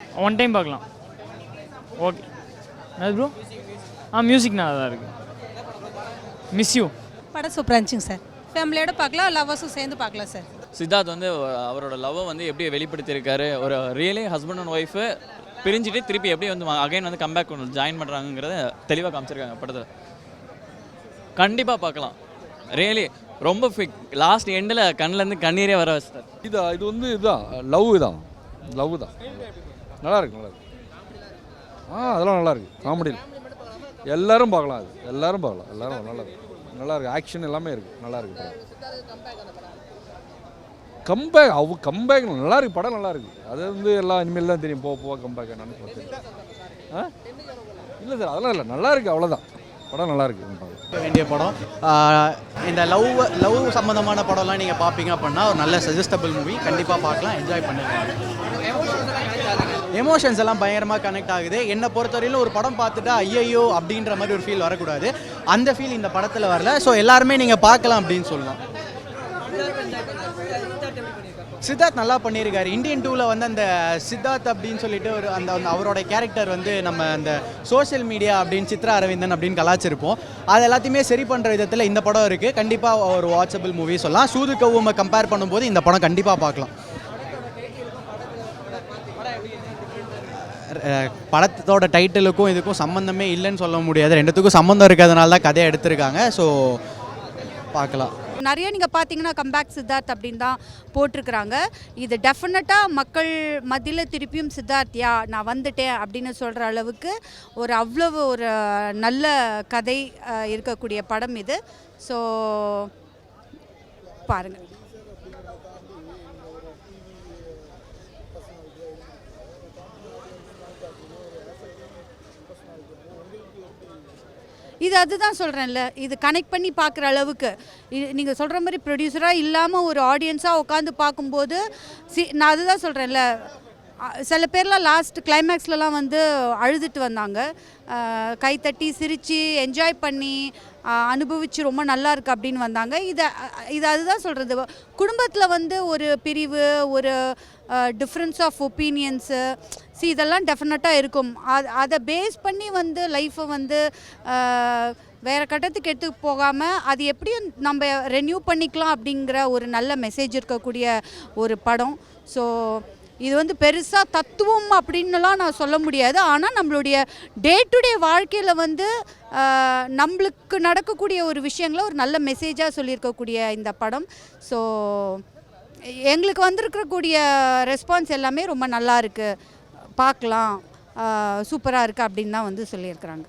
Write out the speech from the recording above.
One time பார்க்கலாம். Okay. அது bro music நல்லா தான் இருக்குது. மிஸ் யூ படம் சூப்பராக இருந்துச்சுங்க சார். ஃபேமிலியோட பார்க்கலாம், லவ்வர்ஸும் சேர்ந்து பார்க்கலாம் சார். சித்தார்த் வந்து அவரோட லவ்வை வந்து எப்படி வெளிப்படுத்தியிருக்காரு, ஒரு ரியலி ஹஸ்பண்ட் அண்ட் ஒய்ஃபு பிரிஞ்சுட்டு திருப்பி எப்படி வந்து அகைன் வந்து கம்பேக் ஜாயின் பண்ணுறாங்கிறத தெளிவாக காமிச்சிருக்காங்க படத்தில். கண்டிப்பாக பார்க்கலாம். ரியலி ரொம்ப லாஸ்ட் எண்டில் கண்ணிலேருந்து கண்ணீரே வர வச்சுட்டார். இது வந்து இதுதான் லவ் தான் நல்லாயிருக்கு. அதெல்லாம் நல்லாயிருக்கு. காமெடியில் எல்லோரும் பார்க்கலாம். எல்லோரும் நல்லாயிருக்கு. ஆக்ஷன் எல்லாமே இருக்குது. நல்லாயிருக்கு. கம்பேக் நல்லாயிருக்கு. படம் நல்லாயிருக்கு. அது வந்து எல்லாம் இனிமேல் தான் தெரியும். போக கம்பேக் என்னன்னு பார்த்து. இல்லை சார், அதெல்லாம் இல்லை, நல்லாயிருக்கு. அவ்வளோதான். படம் நல்லாயிருக்கு. வேண்டிய படம். இந்த லவ் சம்மந்தமான படம்லாம் நீங்கள் பார்ப்பீங்க அப்படின்னா ஒரு நல்ல சஜஸ்டபிள் மூவி. கண்டிப்பாக பார்க்கலாம், என்ஜாய் பண்ணுங்கள். எமோஷன்ஸ் எல்லாம் பயங்கரமாக கனெக்ட் ஆகுது. என்னை பொறுத்தவரையிலும் ஒரு படம் பார்த்துட்டா ஐயோ அப்படின்ற மாதிரி ஒரு ஃபீல் வரக்கூடாது. அந்த ஃபீல் இந்த படத்தில் வரல. ஸோ எல்லாருமே நீங்கள் பார்க்கலாம் அப்படின்னு சொல்லலாம். சித்தார்த் நல்லா பண்ணியிருக்காரு. இந்தியன் 2ல் வந்து அந்த சித்தார்த் அப்படின்னு சொல்லிட்டு ஒரு அந்த அவரோட கேரக்டர் வந்து நம்ம அந்த சோஷியல் மீடியா அப்படின்னு சித்ரா அரவிந்தன் அப்படின்னு கலாச்சிருப்போம். அது எல்லாத்தையுமே சரி பண்ணுற விதத்தில் இந்த படம் இருக்குது. கண்டிப்பாக ஒரு வாட்சபிள் மூவி சொல்லலாம். சூது கவுமை கம்பேர் பண்ணும்போது இந்த படம் கண்டிப்பாக பார்க்கலாம். படத்தோட டைட்டிலுக்கும் இதுக்கும் சம்மந்தமே இல்லைன்னு சொல்ல முடியாது. ரெண்டுத்துக்கும் சம்மந்தம் இருக்கிறதுனால தான் கதையை எடுத்திருக்காங்க. ஸோ பார்க்கலாம். நிறைய நீங்கள் பார்த்தீங்கன்னா கம்பேக் சித்தார்த் அப்படின்னு தான் போட்டிருக்கிறாங்க. இது டெஃபினட்டாக மக்கள் மத்தியில் திருப்பியும் சித்தார்த்தியா நான் வந்துட்டேன் அப்படின்னு சொல்கிற அளவுக்கு அவ்வளவு ஒரு நல்ல கதை இருக்கக்கூடிய படம் இது. ஸோ பாருங்கள். அதுதான் சொல்கிறேன்ல, இது கனெக்ட் பண்ணி பார்க்குற அளவுக்கு நீங்கள் சொல்கிற மாதிரி ப்ரொடியூசராக இல்லாமல் ஒரு ஆடியன்ஸாக உட்காந்து பார்க்கும்போது நான் அதுதான் சொல்கிறேன்ல, சில பேர்லாம் லாஸ்ட் கிளைமேக்ஸ்லலாம் வந்து அழுதுட்டு வந்தாங்க. கைத்தட்டி சிரித்து என்ஜாய் பண்ணி அனுபவித்து ரொம்ப நல்லா இருக்குது அப்படின்னு வந்தாங்க. அதுதான் சொல்கிறது, குடும்பத்தில் வந்து ஒரு பிரிவு, ஒரு டிஃப்ரென்ஸ் ஆஃப் ஒப்பீனியன்ஸு இதெல்லாம் டெஃபினட்டாக இருக்கும். அதை பேஸ் பண்ணி வந்து லைஃப்பை வந்து வேறு கட்டத்துக்கு எடுத்து போகாமல் அது எப்படியும் நம்ம ரெனியூ பண்ணிக்கலாம் அப்படிங்கிற ஒரு நல்ல மெசேஜ் இருக்கக்கூடிய ஒரு படம். ஸோ இது வந்து பெருசாக தத்துவம் அப்படின்னுலாம் நான் சொல்ல முடியாது. ஆனால் நம்மளுடைய டே டு டே வாழ்க்கையில் வந்து நம்மளுக்கு நடக்கக்கூடிய ஒரு விஷயங்களை ஒரு நல்ல மெசேஜாக சொல்லியிருக்கக்கூடிய இந்த படம். ஸோ எங்களுக்கு வந்திருக்கக்கூடிய ரெஸ்பான்ஸ் எல்லாமே ரொம்ப நல்லா இருக்குது, பார்க்கலாம், சூப்பராக இருக்குது அப்படின்னு தான் வந்து சொல்லியிருக்கிறாங்க.